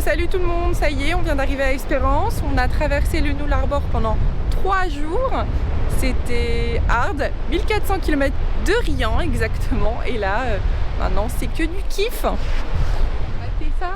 salut tout le monde, ça y est, on vient d'arriver à Espérance. On a traversé le Nullarbor pendant 3 jours. C'était hard, 1400 km de rien exactement. Et là, maintenant c'est que du kiff. On va faire ça.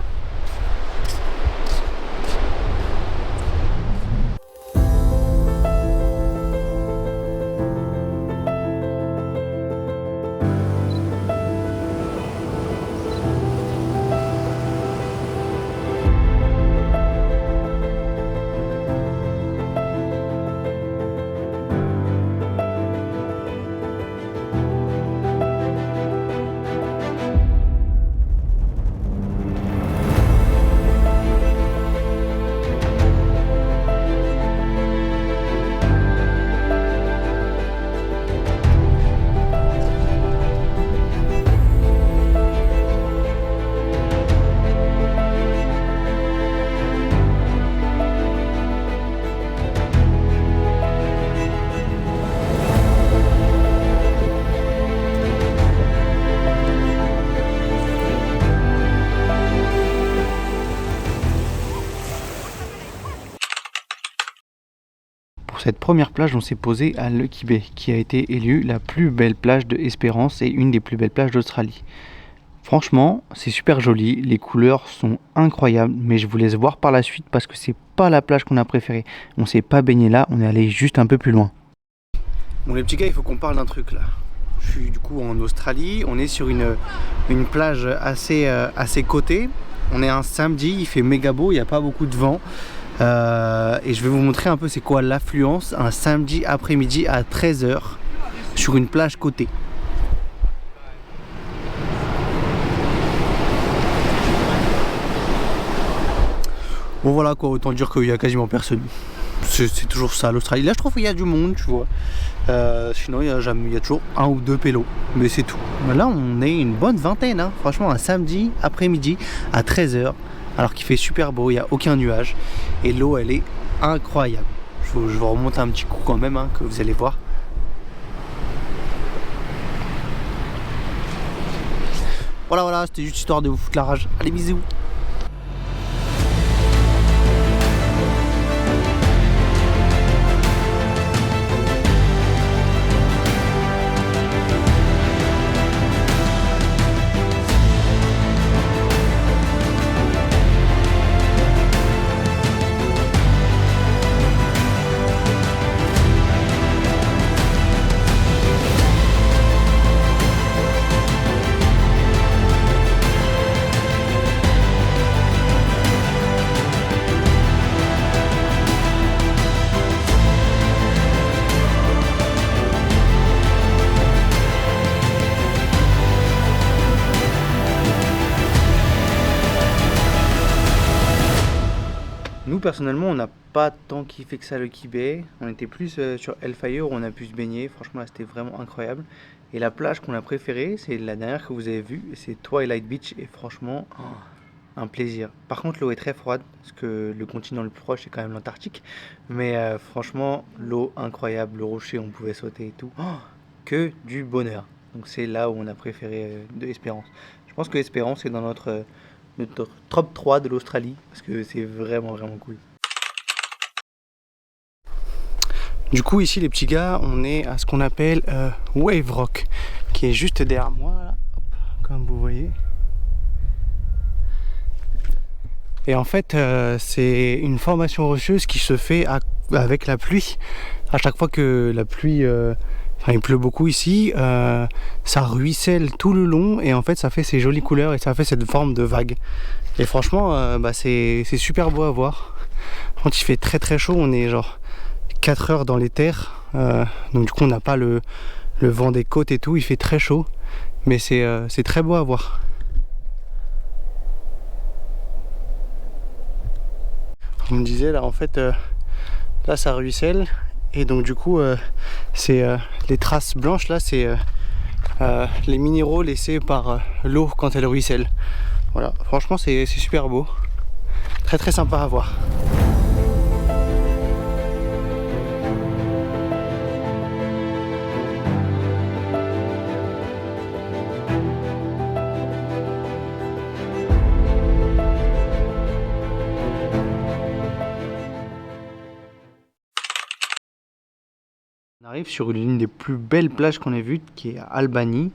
Pour cette première plage, on s'est posé à Lucky Bay, qui a été élue la plus belle plage de Espérance et une des plus belles plages d'Australie. Franchement, c'est super joli, les couleurs sont incroyables, mais je vous laisse voir par la suite parce que c'est pas la plage qu'on a préférée. On s'est pas baigné là, on est allé juste un peu plus loin. Bon les petits gars, il faut qu'on parle d'un truc là. Je suis du coup en Australie, on est sur une plage assez cotée. On est un samedi, il fait méga beau, il n'y a pas beaucoup de vent. Et je vais vous montrer un peu c'est quoi l'affluence un samedi après-midi à 13 h sur une plage cotée. Bon voilà quoi, autant dire qu'il y a quasiment personne. C'est toujours ça l'Australie. Là je trouve qu'il y a du monde, tu vois. Sinon il y a toujours un ou deux pélos, mais c'est tout. Mais là on est une bonne vingtaine, hein. Franchement un samedi après-midi à 13 h. Alors qu'il fait super beau, il n'y a aucun nuage et l'eau elle est incroyable. Je vous remonte un petit coup quand même, hein, que vous allez voir. Voilà, c'était juste histoire de vous foutre la rage. Allez, bisous. Nous personnellement on n'a pas tant kiffé que ça Lucky Bay, on était plus sur Hellfire où on a pu se baigner, franchement là c'était vraiment incroyable. Et la plage qu'on a préférée c'est la dernière que vous avez vue, c'est Twilight Beach et franchement un plaisir. Par contre l'eau est très froide parce que le continent le plus proche c'est quand même l'Antarctique, mais franchement l'eau incroyable, le rocher on pouvait sauter et tout, que du bonheur. Donc c'est là où on a préféré de Espérance. Je pense que Espérance est dans notre top 3 de l'Australie parce que c'est vraiment cool. Du coup ici les petits gars on est à ce qu'on appelle Wave Rock qui est juste derrière moi là, hop, comme vous voyez. Et en fait c'est une formation rocheuse qui se fait avec la pluie. À chaque fois que la pluie il pleut beaucoup ici, ça ruisselle tout le long et en fait ça fait ces jolies couleurs et ça fait cette forme de vague. Et franchement c'est super beau à voir. Quand il fait très chaud, on est genre 4 heures dans les terres, donc du coup on n'a pas le vent des côtes et tout, il fait très chaud, mais c'est très beau à voir. On me disait là en fait, là ça ruisselle. Et donc du coup c'est les traces blanches là, c'est les minéraux laissés par l'eau quand elle ruisselle. Voilà, franchement c'est super beau, très sympa à voir. On arrive sur l'une des plus belles plages qu'on ait vues, qui est à Albany,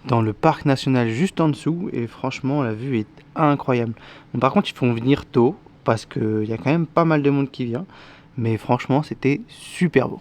dans le parc national juste en dessous, et franchement la vue est incroyable. Bon, par contre il faut venir tôt, parce qu'il y a quand même pas mal de monde qui vient, mais franchement c'était super beau.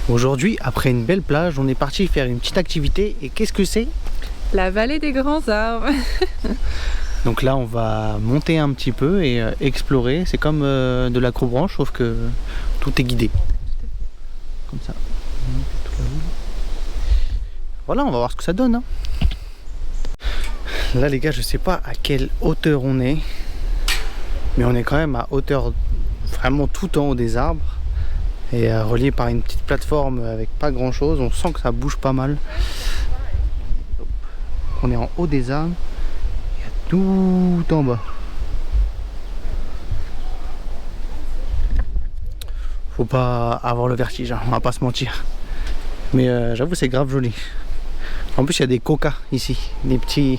Aujourd'hui, après une belle plage, on est parti faire une petite activité. Et qu'est-ce que c'est? La vallée des grands arbres. Donc là, on va monter un petit peu et explorer. C'est comme de l'acrobranche, sauf que tout est guidé. Comme ça. Voilà, on va voir ce que ça donne. Hein. Là, les gars, je sais pas à quelle hauteur on est. Mais on est quand même à hauteur vraiment tout en haut des arbres. Et relié par une petite plateforme avec pas grand chose, on sent que ça bouge pas mal. On est en haut des arbres, il y a tout en bas. Faut pas avoir le vertige, hein, on va pas se mentir. Mais j'avoue c'est grave joli. En plus il y a des coquas ici, des petits,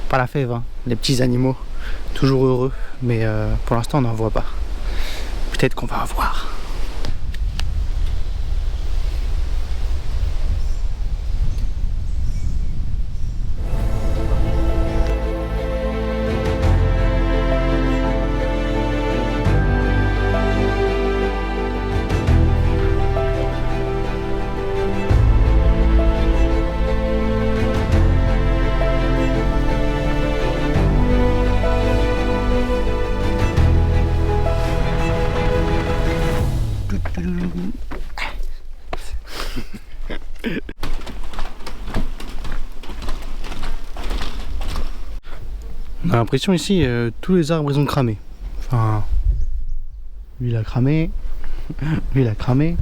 pas la fève, hein, des petits animaux, toujours heureux. Mais pour l'instant on n'en voit pas. Peut-être qu'on va en voir. On a l'impression ici, tous les arbres ils ont cramé. Enfin, lui il a cramé, lui il a cramé.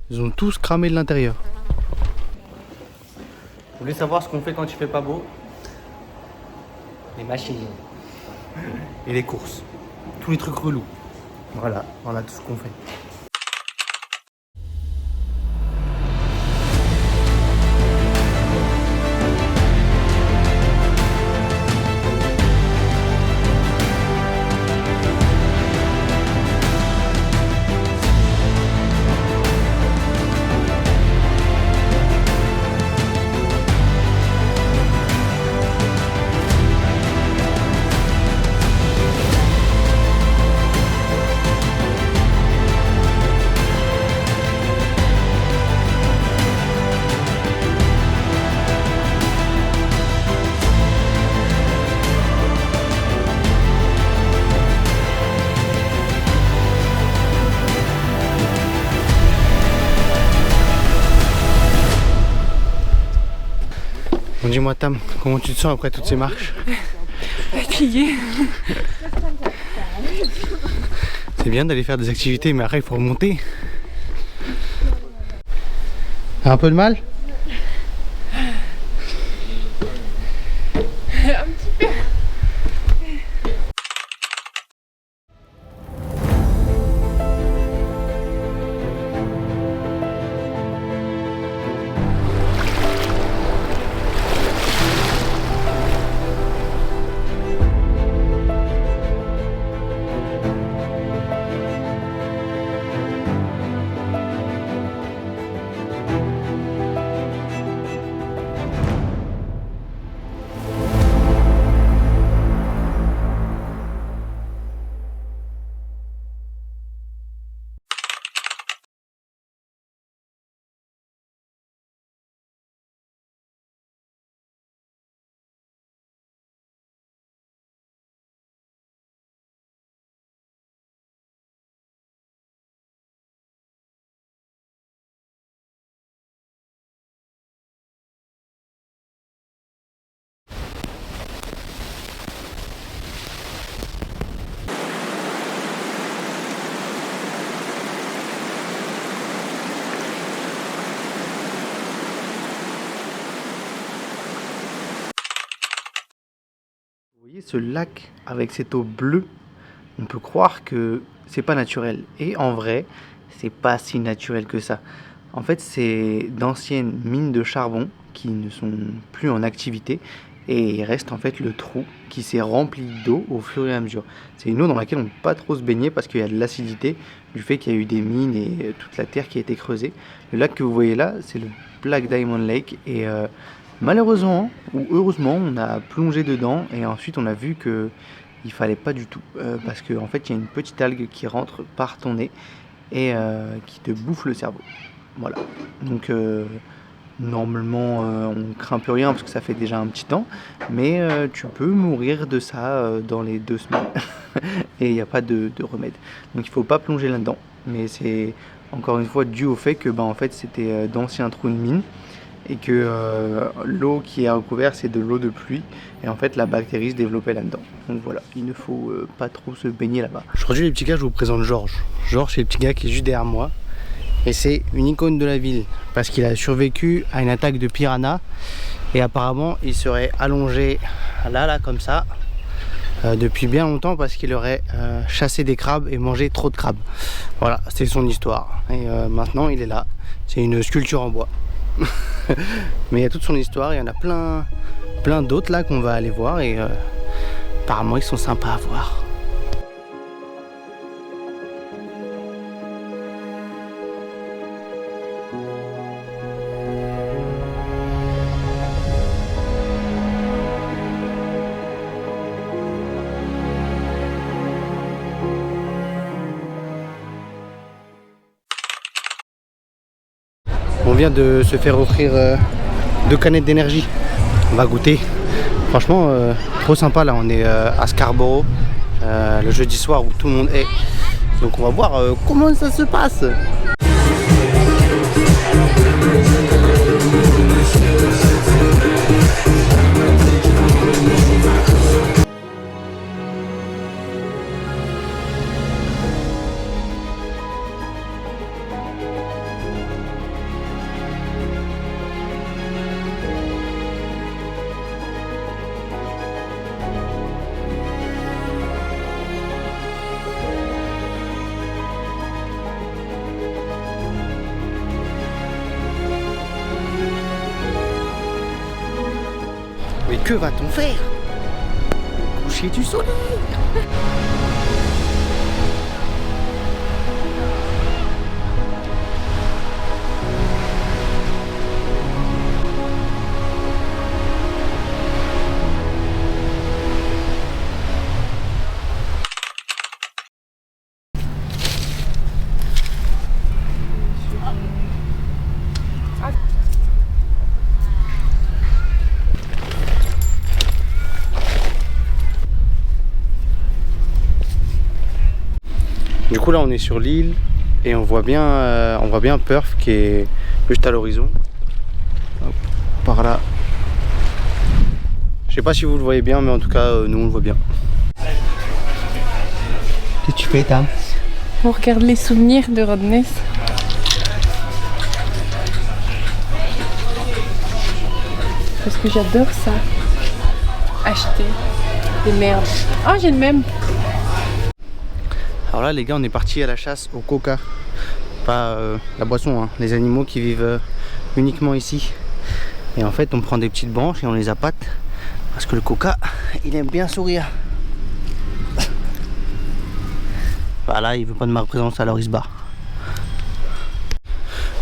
Ils ont tous cramé de l'intérieur. Vous voulez savoir ce qu'on fait quand il fait pas beau? Les machines. Et les courses. Tous les trucs relous. Voilà tout ce qu'on fait. Bon, dis-moi Tam, comment tu te sens après toutes ces marches? Fatiguée. C'est bien d'aller faire des activités, mais après il faut remonter. T'as un peu de mal? Un petit peu. Ce lac avec cette eau bleue, on peut croire que c'est pas naturel. Et en vrai, c'est pas si naturel que ça. En fait, c'est d'anciennes mines de charbon qui ne sont plus en activité. Et il reste en fait le trou qui s'est rempli d'eau au fur et à mesure. C'est une eau dans laquelle on ne peut pas trop se baigner parce qu'il y a de l'acidité du fait qu'il y a eu des mines et toute la terre qui a été creusée. Le lac que vous voyez là, c'est le Black Diamond Lake. Et malheureusement, ou heureusement, on a plongé dedans et ensuite on a vu qu'il fallait pas du tout. Parce qu'en fait, il y a une petite algue qui rentre par ton nez et qui te bouffe le cerveau. Voilà. Donc normalement on craint plus rien parce que ça fait déjà un petit temps, mais tu peux mourir de ça dans les 2 semaines et il n'y a pas de remède. Donc il faut pas plonger là-dedans, mais c'est encore une fois dû au fait que en fait c'était d'anciens trous de mine et que l'eau qui est recouverte c'est de l'eau de pluie et en fait la bactérie se développait là-dedans. Donc voilà, il ne faut pas trop se baigner là-bas. Aujourd'hui les petits gars, je vous présente Georges. Georges c'est le petit gars qui est juste derrière moi. Et c'est une icône de la ville parce qu'il a survécu à une attaque de piranha et apparemment il serait allongé là comme ça depuis bien longtemps parce qu'il aurait chassé des crabes et mangé trop de crabes. Voilà, c'est son histoire et maintenant il est là. C'est une sculpture en bois. Mais il y a toute son histoire, il y en a plein d'autres là qu'on va aller voir et apparemment ils sont sympas à voir. On vient de se faire offrir 2 canettes d'énergie. On va goûter. Franchement, trop sympa là. On est à Scarborough, le jeudi soir où tout le monde est. Donc on va voir comment ça se passe. Mais que va-t-on faire? Le coucher du soleil. Du coup là on est sur l'île et on voit bien Perth qui est juste à l'horizon. Par là. Je sais pas si vous le voyez bien mais en tout cas nous on le voit bien. Qu'est-ce que tu fais Tam? On regarde les souvenirs de Rottnest. Parce que j'adore ça. Acheter des merdes. Oh j'ai le même. Alors là les gars on est parti à la chasse au coca. Pas la boisson, hein, les animaux qui vivent uniquement ici. Et en fait on prend des petites branches et on les appâte. Parce que le coca il aime bien sourire. Voilà, il veut pas de ma présence alors il se barre.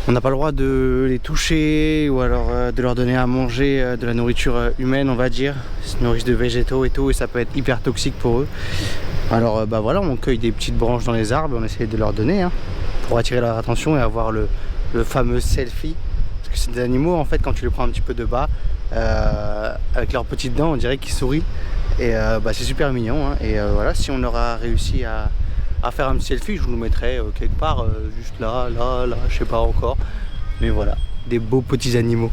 On n'a pas le droit de les toucher ou alors de leur donner à manger de la nourriture humaine on va dire. Ils se nourrissent de végétaux et tout et ça peut être hyper toxique pour eux. Alors bah voilà, on cueille des petites branches dans les arbres et on essaie de leur donner hein, pour attirer leur attention et avoir le fameux selfie. Parce que c'est des animaux en fait quand tu les prends un petit peu de bas avec leurs petites dents on dirait qu'ils sourient et bah, c'est super mignon hein. Et voilà, si on aura réussi à faire un petit selfie, je vous le mettrai quelque part juste là, je sais pas encore. Mais voilà, des beaux petits animaux.